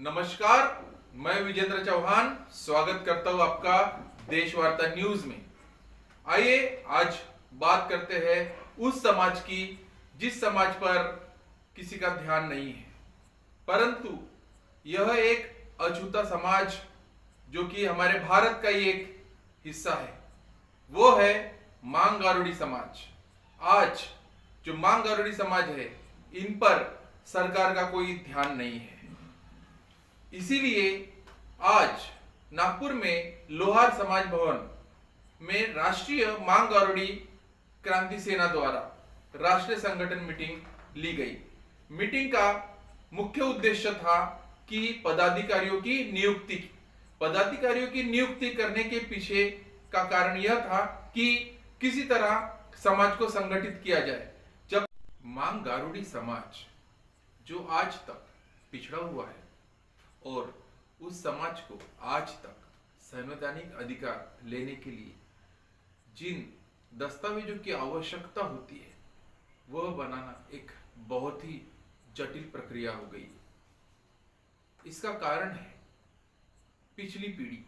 नमस्कार, मैं विजेंद्र चौहान स्वागत करता हूं आपका देश वार्ता न्यूज में। आइए आज बात करते हैं उस समाज की जिस समाज पर किसी का ध्यान नहीं है, परंतु यह एक अछूता समाज जो कि हमारे भारत का ही एक हिस्सा है, वो है मांग गारुड़ी समाज। आज जो मांग गारुड़ी समाज है, इन पर सरकार का कोई ध्यान नहीं है। इसीलिए आज नागपुर में लोहार समाज भवन में राष्ट्रीय मांग गारुड़ी क्रांति सेना द्वारा राष्ट्रीय संगठन मीटिंग ली गई। मीटिंग का मुख्य उद्देश्य था कि पदाधिकारियों की नियुक्ति करने के पीछे का कारण यह था कि किसी तरह समाज को संगठित किया जाए। जब मांग गारुड़ी समाज जो आज तक पिछड़ा हुआ है और उस समाज को आज तक संवैधानिक अधिकार लेने के लिए जिन दस्तावेजों की आवश्यकता होती है, वह बनाना एक बहुत ही जटिल प्रक्रिया हो गई। इसका कारण है पिछली पीढ़ी,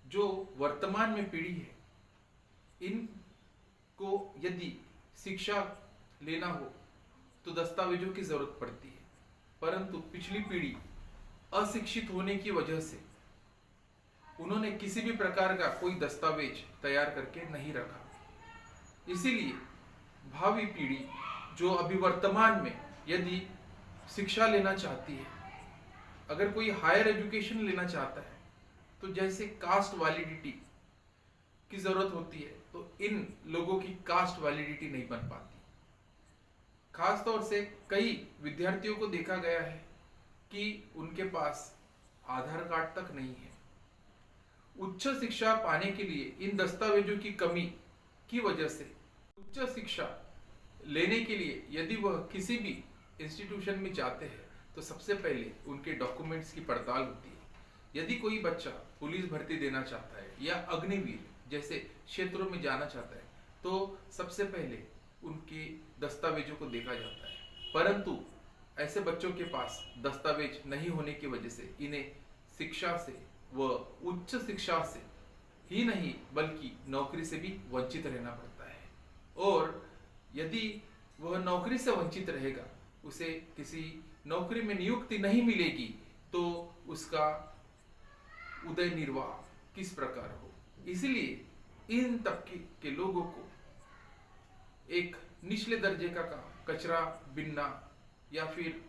जो वर्तमान में पीढ़ी है, इनको यदि शिक्षा लेना हो तो दस्तावेजों की जरूरत पड़ती है, परंतु पिछली पीढ़ी अशिक्षित होने की वजह से उन्होंने किसी भी प्रकार का कोई दस्तावेज तैयार करके नहीं रखा। इसीलिए भावी पीढ़ी जो अभी वर्तमान में यदि शिक्षा लेना चाहती है, अगर कोई हायर एजुकेशन लेना चाहता है, तो जैसे कास्ट वैलिडिटी की जरूरत होती है, तो इन लोगों की कास्ट वैलिडिटी नहीं बन पाती। खास तौर से कई विद्यार्थियों को देखा गया है कि उनके पास आधार कार्ड तक नहीं है। उच्च शिक्षा पाने के लिए इन दस्तावेजों की कमी की वजह से उच्च शिक्षा लेने के लिए यदि वह किसी भी इंस्टीट्यूशन में जाते हैं, तो सबसे पहले उनके डॉक्यूमेंट्स की पड़ताल होती है। यदि कोई बच्चा पुलिस भर्ती देना चाहता है या अग्निवीर जैसे क्षेत्रों में जाना चाहता है, तो सबसे पहले उनके दस्तावेजों को देखा जाता है। परंतु ऐसे बच्चों के पास दस्तावेज नहीं होने की वजह से इन्हें शिक्षा से व उच्च शिक्षा से ही नहीं बल्कि नौकरी से भी वंचित रहना पड़ता है। और यदि वह नौकरी से वंचित रहेगा, उसे किसी नौकरी में नियुक्ति नहीं मिलेगी, तो उसका उदय निर्वाह किस प्रकार हो। इसलिए इन तबके के लोगों को एक निचले दर्जे का काम, कचरा बिनना या फिर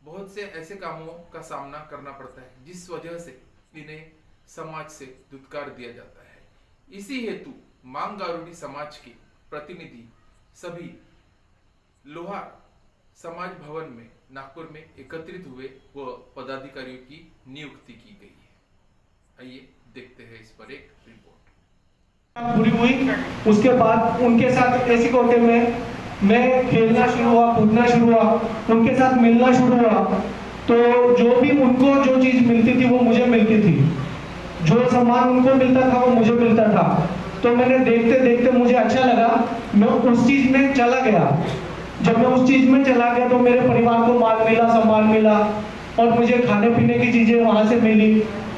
बहुत से ऐसे कामों का सामना करना पड़ता है, जिस वजह से इन्हें समाज से धुतकार दिया जाता है। इसी हेतु मांग गारुड़ी समाज के प्रतिनिधि सभी लोहार समाज भवन में नागपुर में एकत्रित हुए व पदाधिकारियों की नियुक्ति की गई है। आइए देखते हैं इस पर एक रिपोर्ट। पूरी हुई, उसके बाद उनके साथ ऐसी कोटे में मैं खेलना शुरू हुआ, कूदना शुरू हुआ, उनके साथ मिलना शुरू हुआ। तो जो भी उनको जो चीज मिलती थी वो मुझे मिलती थी, जो सामान उनको मिलता था वो मुझे मिलता था। तो मैंने देखते देखते मुझे अच्छा लगा, मैं उस चीज में चला गया। जब मैं उस चीज में चला गया तो मेरे परिवार को मान मिला, सम्मान मिला, और मुझे खाने पीने की चीजें वहां से मिली,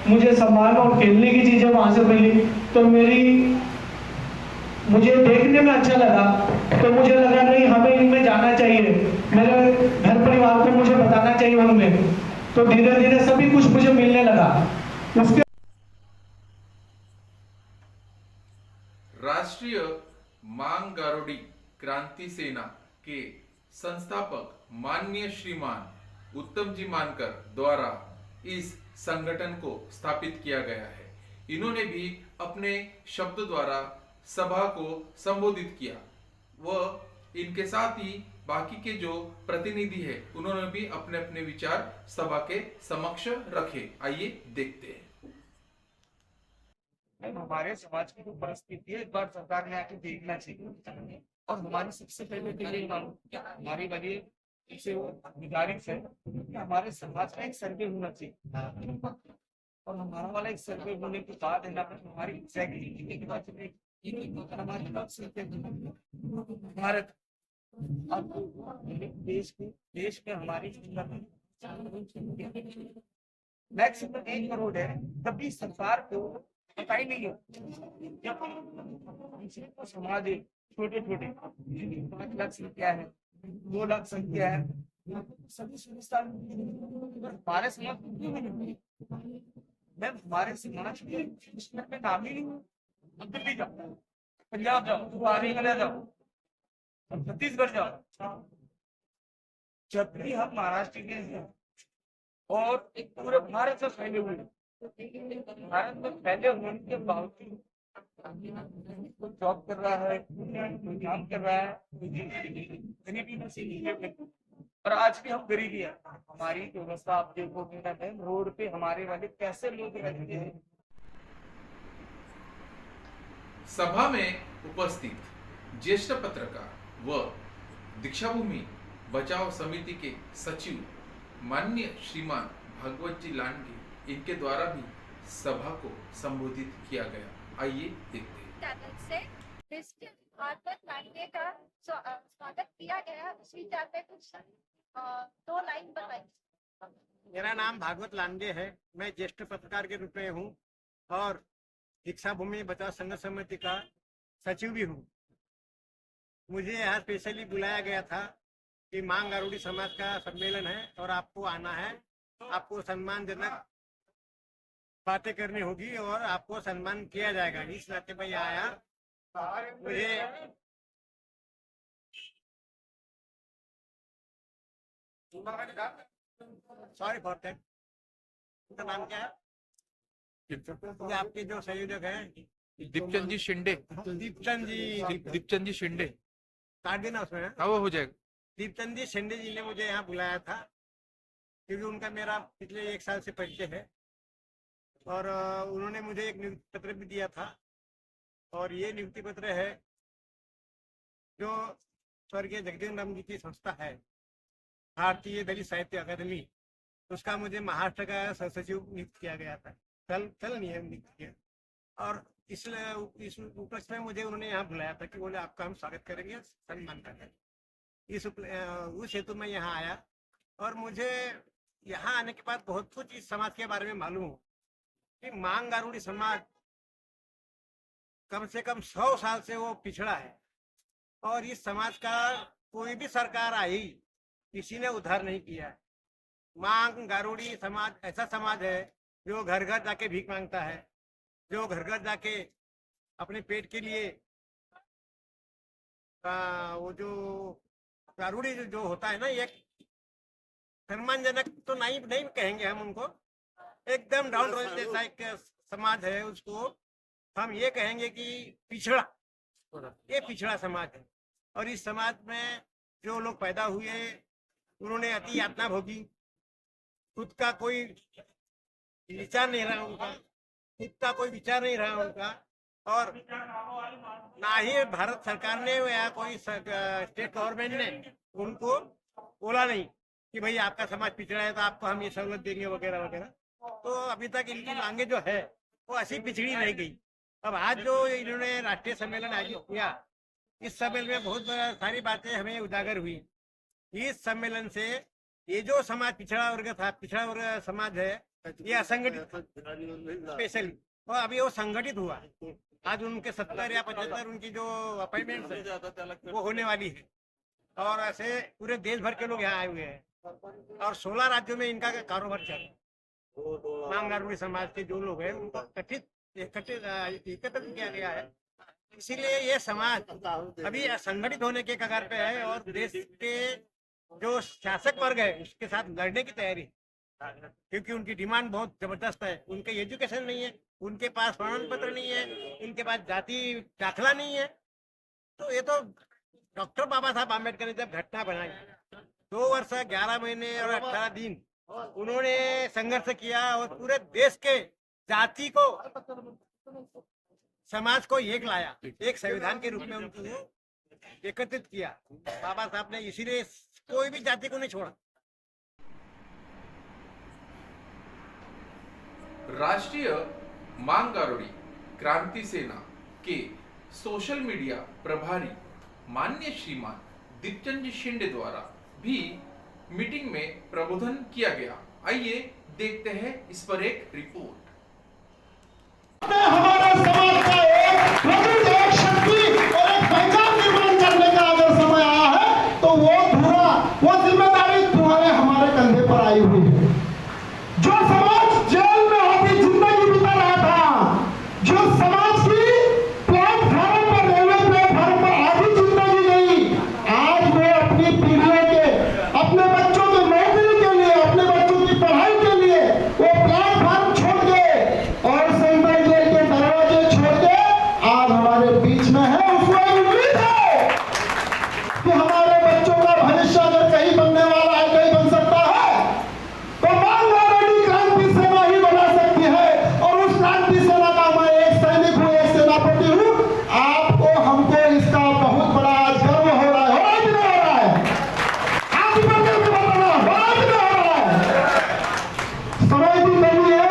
मुझे सम्मान और खेलने की चीजें वहां से मिली। तो मुझे देखने में अच्छा लगा, तो मुझे लगा नहीं, हमें इनमें जाना चाहिए, मेरे घर परिवार को मुझे बताना चाहिए उनमें। तो धीरे धीरे सभी कुछ मुझे मिलने लगा। उसके राष्ट्रीय मांग गारुड़ी क्रांति सेना के संस्थापक माननीय श्रीमान उत्तम जी मानकर द्वारा इस संगठन को स्थापित किया गया है। इन्होंने भी अपने शब्द द्वारा सभा को संबोधित किया व इनके साथ ही बाकी के जो प्रतिनिधि है, उन्होंने भी अपने अपने विचार सभा के समक्ष रखे। आइए देखते हैं। हमारे समाज की जो परिस्थिति है, एक बार सरकार ने आके देखना चाहिए। और हमारी सबसे पहले के लिए हमारी वाली से गुजारिश है कि हमारे समाज का एक सर्वे होना चाहिए, और हमारा वाला एक सर्वे होने के बाद है ना, हमारी एग्जैक्टली के बाद हमारे भारत अब देश में हमारी मैक्सिमम 1 करोड़ है, तभी सरकार को पता ही नहीं है। जब तो समाज है छोटे छोटे 5 लाख संख्या है, 2 लाख संख्या है, सभी सुविधा हमारे समाज मैं हमारे समाज के इसमें नाम ही नहीं हूँ। अब दिल्ली जाओ, पंजाब जाओ, हरियाणा जाओ, छत्तीसगढ़ जाओ, जब भी हम महाराष्ट्र के हैं और एक पूरे भारत में फैले हुए भारत में फैले होने के बावजूद कोई जॉब कर रहा है, कोई काम कर रहा है, गरीबी में से और आज भी हम गरीबी है। हमारी व्यवस्था आप देखोगे ना मैम, रोड पे हमारे वाले कैसे लोग रहते हैं। सभा में उपस्थित ज्येष्ठ पत्रकार व दीक्षाभूमि बचाव समिति के सचिव माननीय श्रीमान भागवत जी लांडगे, इनके द्वारा भी सभा को संबोधित किया गया। आइए देखते हैं। चैनल से डिस्ट्रिक्ट भागवत लांडगे का स्वागत किया गया। उसी विचार में कुछ 2 लाइन बताइए। मेरा नाम भागवत लांडगे है। मैं ज्येष्ठ पत्रकार के रूप में हूँ और दीक्षा भूमि बचाव संघर्ष समिति का सचिव भी हूँ। मुझे यहाँ स्पेशली बुलाया गया था कि मांग गारुड़ी समाज का सम्मेलन है और आपको आना है, आपको सम्मानजनक बातें करनी होगी और आपको सम्मान किया जाएगा। इस नाते मैं यहाँ आया। मुझे सॉरी फॉर दैट। उनका नाम क्या है? ये आपके जो संयोजक हैं दीपचंद जी शिंदे। दीपचंद जी शिंदे काट देना उसमें। हाँ, वो हो जाएगा। दीपचंद जी शिंदे जी ने मुझे यहाँ बुलाया था क्योंकि उनका मेरा पिछले 1 साल से परिचय है और उन्होंने मुझे एक नियुक्ति पत्र भी दिया था और ये नियुक्ति पत्र है जो स्वर्गीय जगजीवन राम जी की संस्था है, भारतीय दलित साहित्य अकादमी, उसका मुझे महाराष्ट्र का सचिव नियुक्त किया गया था। कल नियम नियुक्त किया और इस उपलक्ष्य में मुझे उन्होंने यहाँ बुलाया था कि बोले आपका हम स्वागत करेंगे, सम्मान करेंगे। उस हेतु में यहाँ आया और मुझे यहाँ आने के बाद बहुत कुछ इस समाज के बारे में मालूम हो कि मांग गारुड़ी समाज कम से कम 100 साल से वो पिछड़ा है और इस समाज का कोई भी सरकार आई किसी ने उद्धार नहीं किया है। मांग गारुड़ी समाज ऐसा समाज है जो घर घर जाके भीख मांगता है, जो घर घर जाके अपने पेट के लिए वो जो गारुड़ी जो होता है ना, एक सम्मानजनक तो नहीं कहेंगे हम उनको, एकदम डाउन रोड जैसा एक समाज है, उसको हम ये कहेंगे कि पिछड़ा, ये पिछड़ा समाज है। और इस समाज में जो लोग पैदा हुए उन्होंने अति यातना भोगी, खुद का कोई विचार नहीं रहा उनका, खुद का कोई विचार नहीं रहा उनका और ना ही भारत सरकार ने या कोई स्टेट गवर्नमेंट ने उनको बोला नहीं कि भाई आपका समाज पिछड़ा है तो आपको हम ये सहूलत देंगे वगैरह वगैरह। तो अभी तक इनकी मांगे जो है वो ऐसी पिछड़ी रह गई। अब आज जो इन्होंने राष्ट्रीय सम्मेलन आयोजित किया, इस सम्मेलन में बहुत सारी बातें हमें उजागर हुई। इस सम्मेलन से ये जो समाज पिछड़ा वर्ग था, पिछड़ा वर्ग समाज है, ये असंगठित स्पेशली, और अभी वो संगठित हुआ। आज उनके 70 या 75 उनकी जो अपॉइंटमेंट वो होने वाली है और ऐसे पूरे देश भर के लोग यहाँ आए हुए हैं और 16 राज्यों में इनका कारोबार चल रहा है। मांग गारुड़ी समाज के जो लोग हैं उनको एकत्रित किया गया है। इसीलिए ये समाज अभी संगठित होने के कगार पे है और देश के जो शासक वर्ग है उसके साथ लड़ने की तैयारी, क्योंकि उनकी डिमांड बहुत जबरदस्त है। उनके एजुकेशन नहीं है, उनके पास प्रमाण पत्र नहीं है, उनके पास जाति दाखला नहीं है। तो ये तो डॉक्टर बाबा साहब आम्बेडकर ने जब घटना बनाई, 2 वर्ष 11 महीने और 18 दिन उन्होंने संघर्ष किया और पूरे देश के जाति को, समाज को एक लाया, एक संविधान के रूप में उनको एकत्रित किया बाबा साहब ने। इसीलिए कोई भी जाति को नहीं छोड़ा। राष्ट्रीय मांग गारुड़ी क्रांति सेना के सोशल मीडिया प्रभारी माननीय श्रीमान दीपचंद जी शिंदे द्वारा भी मीटिंग में प्रबोधन किया गया। आइए देखते हैं इस पर एक रिपोर्ट। हमारे समाज का एक प्रबुद्ध, एक शक्ति और एक पहचान निर्माण करने का अगर समय आया है तो वो जिम्मेदारी तुम्हारे हमारे कंधे पर आई हुई है। जो समाज जेल में आधी जिंदगी बिता रहा था, जो समाज की प्लेटफॉर्म पर, रेलवे प्लेटफॉर्म पर आधी जिंदगी गई, आज वो अपनी पीढ़ियों के, अपने बच्चों की नौकरी के लिए, अपने बच्चों की पढ़ाई के लिए वो प्लेटफॉर्म छोड़ के और सेंट्रल जेल के दरवाजे छोड़ के आज हमारे बीच में है। उसको एक उम्मीद है कि हमारे बच्चों का भविष्य अगर कहीं बनने वाला है, कहीं बन सकता है, तो मांगवाड़ी क्रांति सेना ही बना सकती है। और उस क्रांति सेना का मैं एक सैनिक हूं, एक सेनापति हूं। आपको, हमको इसका बहुत बड़ा आज गर्व हो रहा है। हो रहा है कि नहीं हो रहा है? हाथ ऊपर करके बताना, हो रहा है कि नहीं हो रहा है? समय भी कमी है।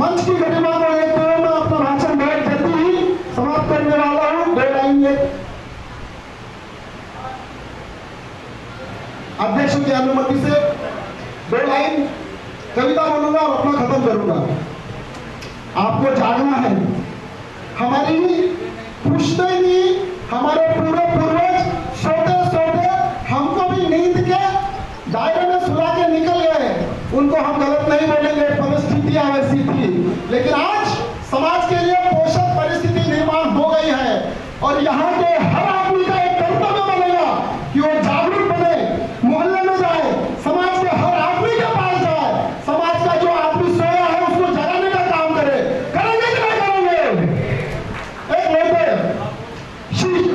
मंच की गरिमा को एक दो में अपना भाषण बहुत जल्दी ही समाप्त करने वाला हूं। 2 लाइन अध्यक्ष की अनुमति से 2 लाइन कविता बोलूंगा और अपना खत्म करूंगा। आपको जागना है। हमारी पुश्तैनी, हमारे पूरे पूर्वज सोते सोते हमको भी नींद के दायरे में सुला के निकल गए। उनको हम गलत नहीं बोलेंगे, परिस्थितियां वैसी थी। लेकिन आज समाज के लिए पोषक परिस्थिति निर्माण हो गई है और यहाँ के हर आदमी का एक कर्तव्य बनेगा कि वो जागरूक बने, मोहल्ले में जाए, समाज के हर आदमी के पास जाए, समाज का जो आदमी सोया है उसको जगाने का काम करे। करेंगे कि नहीं करेंगे?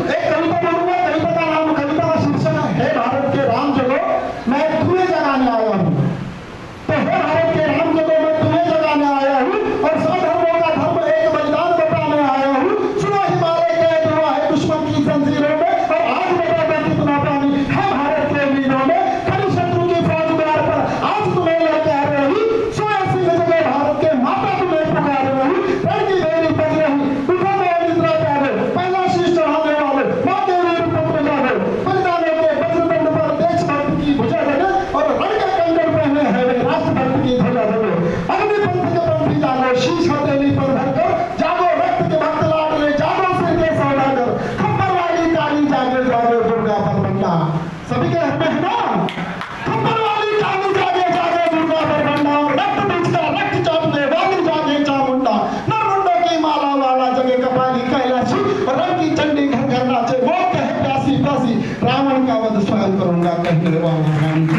एक कविता बोलूंगा। कविता का नाम, कविता का शीर्षक है भारत के राम जगो मैं तुम्हें जगाने आया हूँ। तो हे भारत के राम जगो मैं तुम्हें जगाने आया हूँ और सब धर्मों का धर्म एक बलिदान बताने आया हूँ। सुनो हिमालय कैद हुआ है दुश्मन की जंजीरों में और आज बताता कितना पानी है भारत के मीलों में। खड़ी शत्रु की फौज द्वार पर आज तुम्हें लेके आ रही, सोया सिंह जगह भारत के माता तुम्हें पुकार रही। रण की देवी बज रही, उठो मेरे निद्रा प्यारे, पहला शीश चढ़ाने वाले माँ के वीर पुत्र जाने, बलिदानों के वज्रदंड पर देशभक्त की भुजा जगे और रण के कंगन पहने हैं वे राष्ट्रभक्त की ध्वजा जगे। अग्निपंथ के पंथी जागो, शीश हथेली पर धरकर जागो, रक्त के भक्त लाडले जागो, सिर के सौदागर, खप्पर वाली काली जागे जागे दुर्गा बरबंडा। सभी के हाथ में है ना? खप्पर वाली काली जागे जागे दुर्गा बरबंडा, रक्त बीच का रक्त चाटने वाली जागे चामुंडा, नरमुंडों की माला वाला जगे कपाली कैलाशी और रंग की चंडी घर घर नाचे, वो कहे प्यासी प्यासी रावण का वध स्वयं करूंगा कहने वाला राम जी।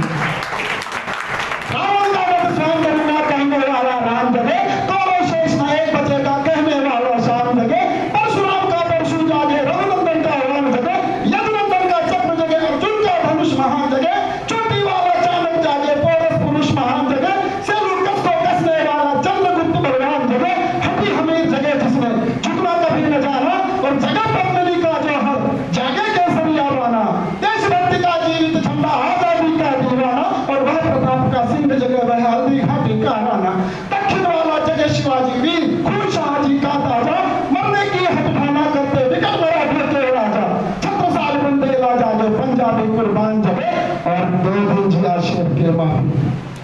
रावण का वध स्वयं करूंगा कहने वाला राम जगे, तोरो शेष न एक बचेगा कहने वाला शाम जगे। परशुराम का परशु जागे, रघुनंदन का राम जगे, यदुनंदन का चक्र जगे, अर्जुन का धनुष महान जगे, चोटी वाला चाणक जागे, पौरस पुरुष महान जगे, सेलूट कस को कसने वाला चंद्रगुप्त बलवान जगे, हड्डी हमीर जगे जिसने झुकना कभी न जाना और जगह पद्मिनी का जौहर जागे केसरिया राना, देशभक्ति का जीवित झंडा आजादी का दीवाना और वह प्रताप का सिंह जगह वह हल्दी घाटी का राना। दक्षिण वाला जगह शिवाजी वीर, खून शाहजी का ताजा, मरने की हटठाना करते विकट मराठे के राजा, छत्रसाल बुंदेला जागे, पंजाबी कुर्बान जगे और 2 दिन जिला शेर के माफी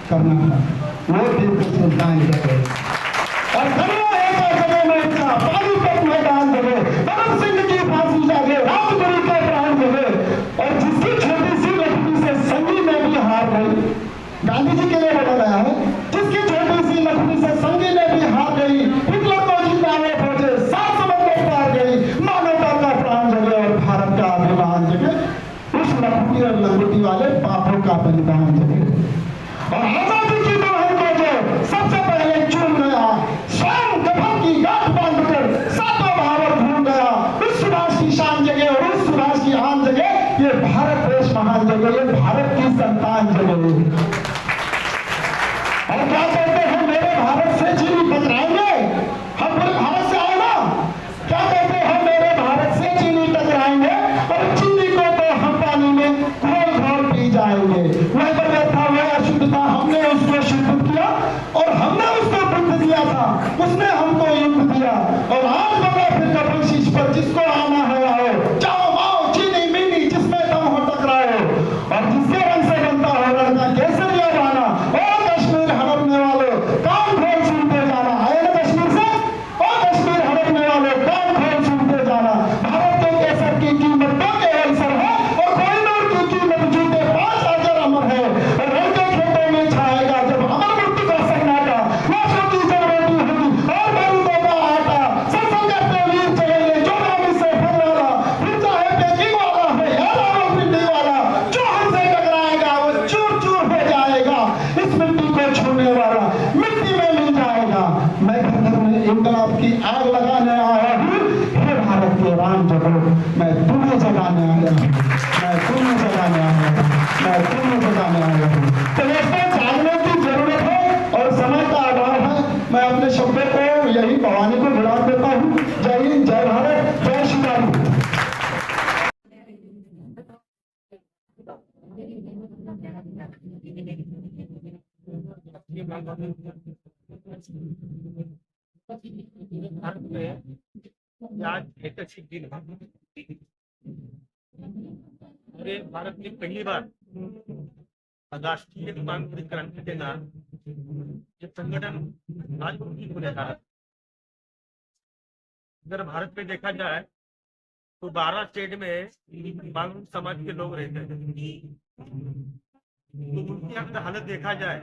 करना था वो दिन के सुल्तान जगे। और धर्म एक जगह में था, पानीपत मैदान जगे, भगत सिंह की फांसी जागे, राजगुरु के प्राण जगे और जिसकी छोटी सी लड़की से संगी में भी हार गई, गांधी जी के लिए बोला गया है, जिसकी छोटी सी लड़की से संगी ने भी हार गई, हिटलर को जिताने पहुंचे, 7 समंदर पार गई, मानवता का प्राण जगे और भारत का अभिमान जगे, उस लखुटी और लंगोटी वाले पापों का बलिदान जगे। और आजादी की दुल्हन को जो सबसे पहले चुन गया, स्वयं कफन की गांठ बांधकर 7 भारत घूम गया, उस सुभाष की शान जगे और उस सुभाष की आन जगे, ये भारत देश महान जगे, ये भारत की संतान जगे। और क्या कहते हैं मेरे भारत से चीनी टकराएंगे? हम पूरे भारत से आए ना? क्या कहते हैं मेरे भारत से चीनी टकराएंगे और चीनी को तो हम पानी में घोल घोल पी जाएंगे। वह बगैर था, वह अशुद्ध था, हमने उसको शुद्ध किया और हमने उसको बुद्ध दिया था, उसने हमको युद्ध दिया। और आज बगा फिर कपिल शीश पर जिसको आना है आओ, जाओ आओ चीनी मीनी जिसमें दम हो टकराओ और जिसके रंग से बनता हो लड़का हूँ, मैं तुम्हें जगाने आया हूँ, मैं तुम्हें जगाने आया हूँ, मैं तुम्हें जगाने आया हूँ। तो दोस्तों, जागने की जरूरत है और समय का अभाव है। मैं अपने शब्दों को यही भवानी को विराम देता हूँ। जय हिंद, जय भारत, जय श्री राम। भारत में आज ऐतिहासिक दिन है और ये भारत में पहली बार राष्ट्रीय कांग्रेस क्रांति सेना ये संगठन आज उनकी होने जा रहा है। अगर भारत में देखा जाए तो 12 स्टेट में बांग्ला समाज के लोग रहते हैं। तो उनकी अगर हालत देखा जाए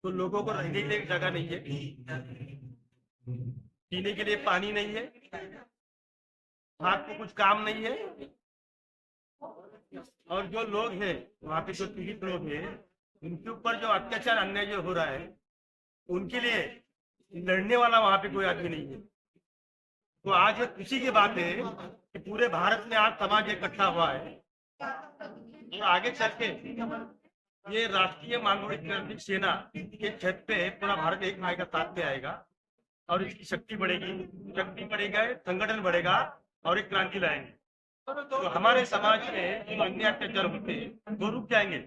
तो लोगों को रहने के लिए जगह नहीं है, पीने के लिए पानी नहीं है, हाथ को कुछ काम नहीं है। और जो लोग हैं वहाँ पे जो पीड़ित लोग हैं उनके ऊपर जो अत्याचार अन्याय जो हो रहा है उनके लिए लड़ने वाला वहाँ पे कोई आदमी नहीं है। तो आज ये खुशी की बात है कि पूरे भारत में आज समाज इकट्ठा हुआ है और आगे चल के ये राष्ट्रीय मांगोड़ित क्रांति सेना के छत पे पूरा भारत एक भाई का साथ में आएगा और इसकी शक्ति बढ़ेगा, संगठन बढ़ेगा और एक क्रांति लाएंगे। तो हमारे समाज में जो अन्य अत्याचार होते हैं वो रुक जाएंगे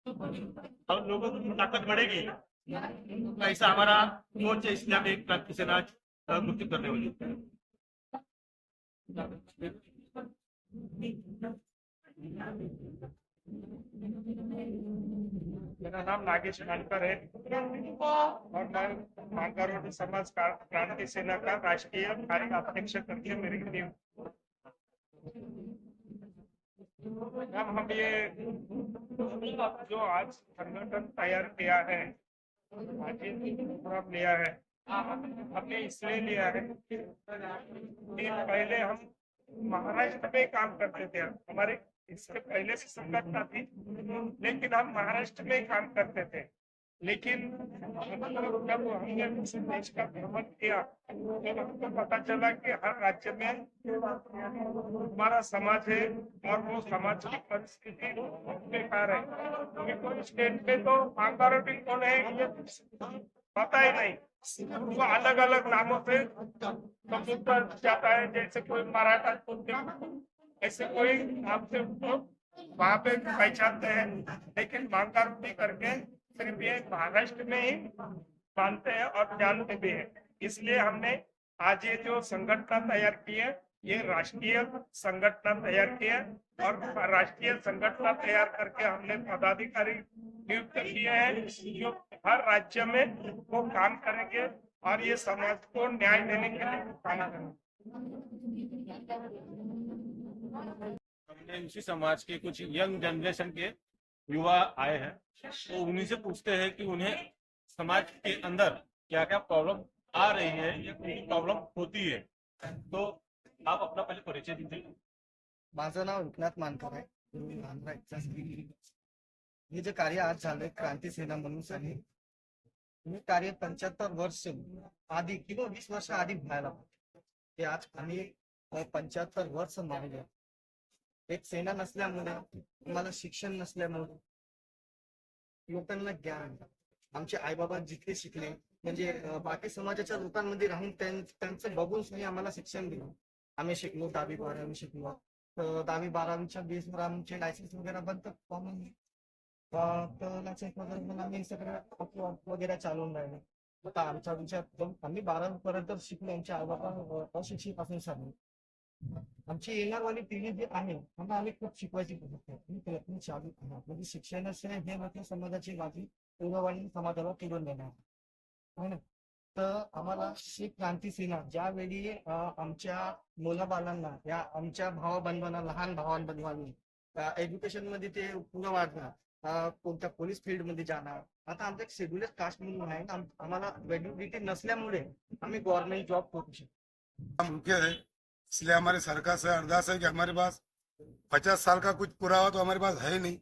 और लोगों की ताकत बढ़ेगी। ऐसा हमारा सोच है, इसलिए हम एक क्रांति सेना घोषित करने वाली है। मेरा नाम नागेश कानकर है और मैं मांगारोटी समाज क्रांति सेना का राष्ट्रीय कार्याध्यक्ष करके मेरी टीम। हम ये जो आज संगठन तैयार किया है, आज ये प्रोग्राम लिया है, हमने इसलिए लिया है कि पहले हम महाराष्ट्र में काम करते थे। हमारे इससे पहले से संगठन थी, लेकिन हम महाराष्ट्र में काम करते थे। लेकिन जब हमने दूसरे देश का भ्रमण किया तो हमको पता चला कि हर राज्य में हमारा समाज है और वो समाज की परिस्थिति बेकार है। क्योंकि कोई स्टेट में तो मांगारोटी कौन है ये पता ही नहीं, वो अलग अलग नामों से कबूतर जाता है, जैसे कोई मराठा ऐसे कोई नाम से उनको वहां पे पहचानते हैं। लेकिन मांगारोटी करके सिर्फ ये महाराष्ट्र में ही मानते हैं और जानते भी हैं। इसलिए हमने आज ये जो संगठन तैयार की है, ये राष्ट्रीय संगठन तैयार किया और राष्ट्रीय संगठन तैयार करके हमने पदाधिकारी नियुक्त किए हैं जो हर राज्य में वो काम करेंगे और ये समाज को न्याय देने के लिए काम करेंगे। हमने एमसी समाज के कुछ यंग जनरेशन के युवा आए हैं, तो उन्हीं से पूछते हैं कि उन्हें समाज के अंदर क्या क्या प्रॉब्लम आ रही है या कोई प्रॉब्लम होती है। तो आप अपना पहले परिचय दीजिए। माझं नाव एकनाथ मानकर आहे, मी आंध्रा इच्छासाठी हे जे कार्य आज झालंय क्रांती सेना म्हणून आहे, हे कार्य 75 वर्ष आधी किंवा 20 वर्ष आधी व्हायला पाहिजे। ते आज आम्ही 75 वर्ष मागे एक सेना नसल्यामुळे, आम्हाला शिक्षण नसल्यामुळे, लोकांना ज्ञान, आमचे आईबाबा जितके शिकले म्हणजे बाकी समाजाच्या लोकांमध्ये राहून त्यांचं बघून आम्हाला शिक्षण दिलं। आम्ही शिकलो 10वी 12वी शिकलो, 10वी 12वीच्या बेसवर आमचे लायसन्स वगैरे बनतात कॉमन, तर लायसन्स वगैरे पण आम्ही सगळं वगैरे चालवून राहिले। आता आमचा विचार आम्ही 12वी पर्यंत शिकलो, आमचे आईबाबा अशिक्षित असून सांगले आमची येणारवाली पिढी जी आहे त्यांना आम्ही खूप शिकवायची प्रयत्न चालू आहे। म्हणजे शिक्षणाच हे मात्र समाजाची बाजू पूर्ववाणी समाजाला पुढून देणार आहे ना। तर आम्हाला एक क्रांती सेना ज्यावेळी आमच्या मुलाबालांना या आमच्या भावाबंधांना, लहान भावांबंधांना एज्युकेशन मध्ये ते पुढे वाढणार, कोणत्या पोलीस फील्ड मध्ये जाणार। आता आमचा एक शेड्युल्ड कास्ट म्हणून आहे, आम्हाला व्हॅल्युबिलिटी नसल्यामुळे आम्ही गव्हर्नमेंट जॉब करू शकतो। मुख्य है, इसलिए हमारे सरकार से अरदास है कि हमारे पास 50 साल का कुछ पुरावा तो हमारे पास है नहीं,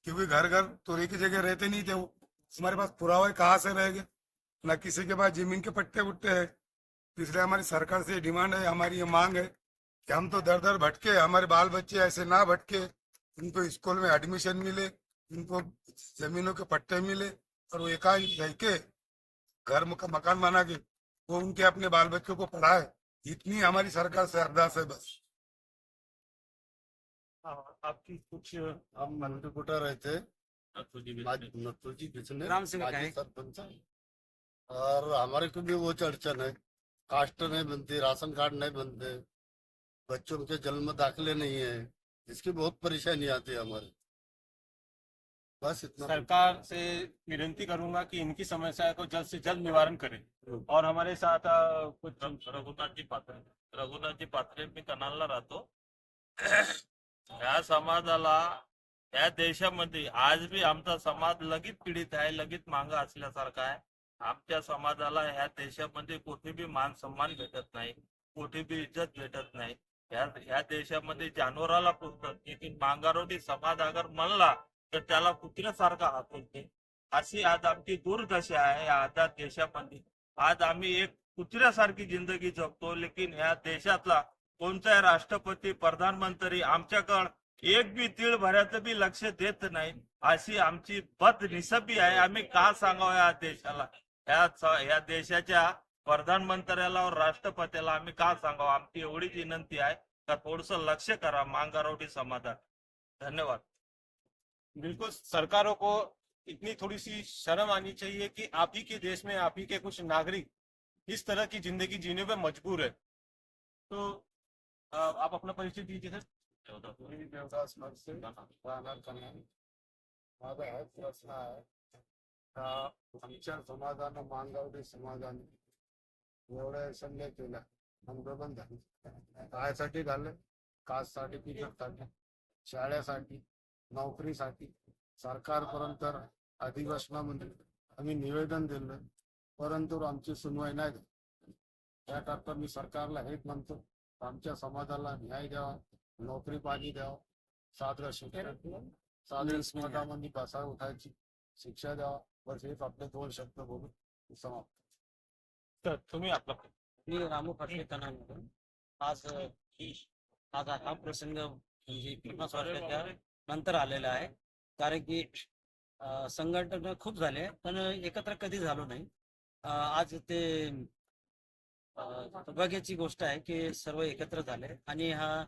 क्योंकि घर घर तो एक ही जगह रहते नहीं थे। वो हमारे पास पुरावा कहाँ से रहेंगे, न किसी के पास जमीन के पट्टे उट्टे है। इसलिए हमारी सरकार से डिमांड है, हमारी ये मांग है कि हम तो दर दर भटके, हमारे बाल बच्चे ऐसे ना भटके, उनको स्कूल में एडमिशन मिले, उनको जमीनों के पट्टे मिले और वो एकांत रह के घर मकान बना के वो उनके अपने बाल बच्चों को पढ़ाए। इतनी हमारी सरकार से अरदास है बस। आपकी कुछ हम मंत्रीकुटा रहते नथुजी बिचने ग्राम सेवक माजी हैं। सरपंच हैं। और हमारे को भी वो अड़चन है, कास्ट नहीं बनती, राशन कार्ड नहीं बनते, बच्चों के जन्म दाखिले नहीं है, इसकी बहुत परेशानी आती है हमारे। बस इतना। सरकार से विनती करूंगा कि इनकी समस्या को जल्द से जल्द निवारण करें। और हमारे साथ कुछ रघुनाथजी पात्रे मी कनालला राहतो. ह्या समाजाला या देशामध्ये आज बी आमचा समाज लगेच पीडित आहे, लगेच मागं असल्यासारखा आहे. आमच्या समाजाला ह्या देशामध्ये कुठे बी मान सन्मान भेटत नाही, कुठे बी इज्जत भेटत नाही. ह्या देशामध्ये जानवराला पुजतात, लेकिन मांगारोडी समाज अगर म्हणला तर त्याला कुत्र्यासारखा हाकलते. अशी आज आमची दुर्दशा आहे या आझाद देशामध्ये. आज आम्ही एक कुत्र्यासारखी जिंदगी जगतो, लेकिन ह्या देशातला कोणताही राष्ट्रपती प्रधानमंत्री आमच्याकडे एक बी तीळ भराचं बी लक्ष देत नाही. अशी आमची बदनिसबी आहे. आम्ही का सांगावं या देशाला, या देशाच्या प्रधानमंत्र्याला और राष्ट्रपतीला आम्ही का सांगावं. आमची एवढीच विनंती आहे का थोडस लक्ष करा मांगारोडी समाजात. धन्यवाद. बिल्कुल सरकारों को इतनी थोड़ी सी शर्म आनी चाहिए कि आप ही के देश में आप ही के कुछ नागरिक इस तरह की जिंदगी जीने पे मजबूर है. तो आप अपना परिचय दीजिए सर. मी देवदास मनसे राहणार कन्हान. माझा हा प्रश्न आहे का आमच्या समाजानं मांगावडी समाजाने एवढ्या संध्या केल्या, आंदोलन झाले, कायसाठी झाले? कास्ट सर्टिफिकेटसाठी, शाळेसाठी, नोकरीसाठी. सरकारपर्यंत अधिवेशनामध्ये आम्ही निवेदन दिलं, परंतु आमची सुनवाई नाही झाली. त्याकरता मी सरकारला हेच म्हणतो, आमच्या समाजाला न्याय द्यावा, नोकरी पाणी द्यावं, सादर शिक्षण, सादर समाजामध्ये बसा उठायची शिक्षा द्यावा. बस हेच आपले 2 शब्द बोलून समाप्त. तर तुम्ही आपला मी रामू पाटले कनालमधून. आज हा प्रसंग म्हणजे 50 वर्षाच्या नंतर आलेला आहे. कारण की संघटना खूप झाले पण एकत्र कधी झालो नाही. आज ते सौभाग्याची गोष्ट आहे की सर्व एकत्र झाले आणि हा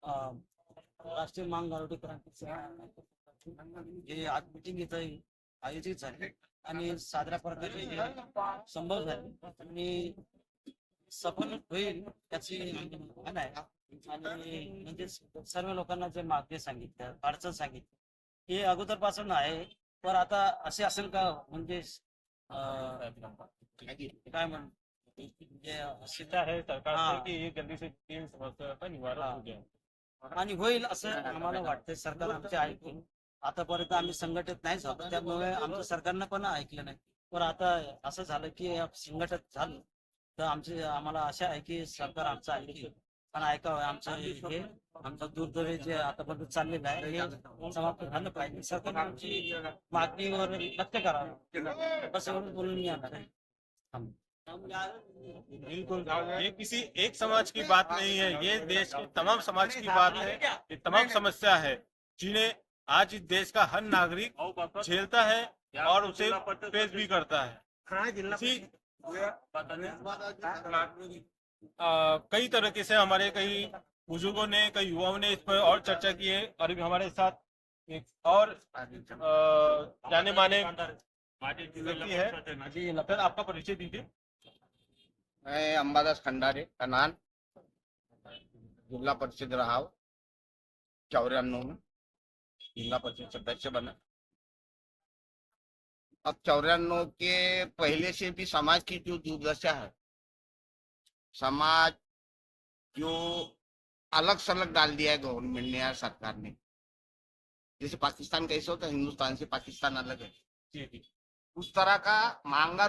राष्ट्रीय मांगारोडी क्रांतीचा जे आज मिटिंग इथं आयोजित झाले आणि साजऱ्या प्रकारे संभव झाले आणि सफल होईल त्याची भावना आहे. आणि म्हणजे सर्व लोकांना जे मागणी सांगितलं, अडचण सांगितली हे अगोदरपासून आहे. पण आता असे असेल का म्हणजे काय म्हण सीता है सरकार से कि ये जल्दी से इन समस्या का निवारण हो जाए. आणि होईल असं आम्हाला वाटतंय. सरकार आमचे ऐकून आतापर्यंत आम्ही संघटित नाही झालो, त्यामुळे आमच्या सरकारनं पण ऐकलं नाही. पण आता असं झालं की संघटित झालं तर आम्हाला आशा आहे की सरकार आमचं ऐकेल आणि ऐकावं. आमचं दुर्दैवी जे आतापर्यंत चाललेलं आहे हे समाप्त झालं पाहिजे. सरकार आमची मागणीवर लक्ष करावं बस एवढं बोलून मी येणार आहे. बिल्कुल, ये किसी एक समाज की बात नहीं है, ये देश के तमाम समाज की बात है. ये तमाम समस्या है जिन्हें आज इस देश का हर नागरिक झेलता है और उसे फेस भी करता है. कई तरीके से हमारे कई बुजुर्गों ने, कई युवाओं ने इस पर और चर्चा की है. और अभी हमारे साथ एक और जाने माने व्यक्ति है. सर आपका परिचय दीजिए. मैं अंबादास खंडारे कनान, जिला परिषद रहा हूँ 94 में जिला परिषद सदस्य बना. अब 94 के पहले से भी समाज की जो दुर्दशा है, समाज जो अलग सलग डाल दिया है गवर्नमेंट ने या सरकार ने. जैसे पाकिस्तान कैसे होता है, हिंदुस्तान से पाकिस्तान अलग है, उस तरह का मांगा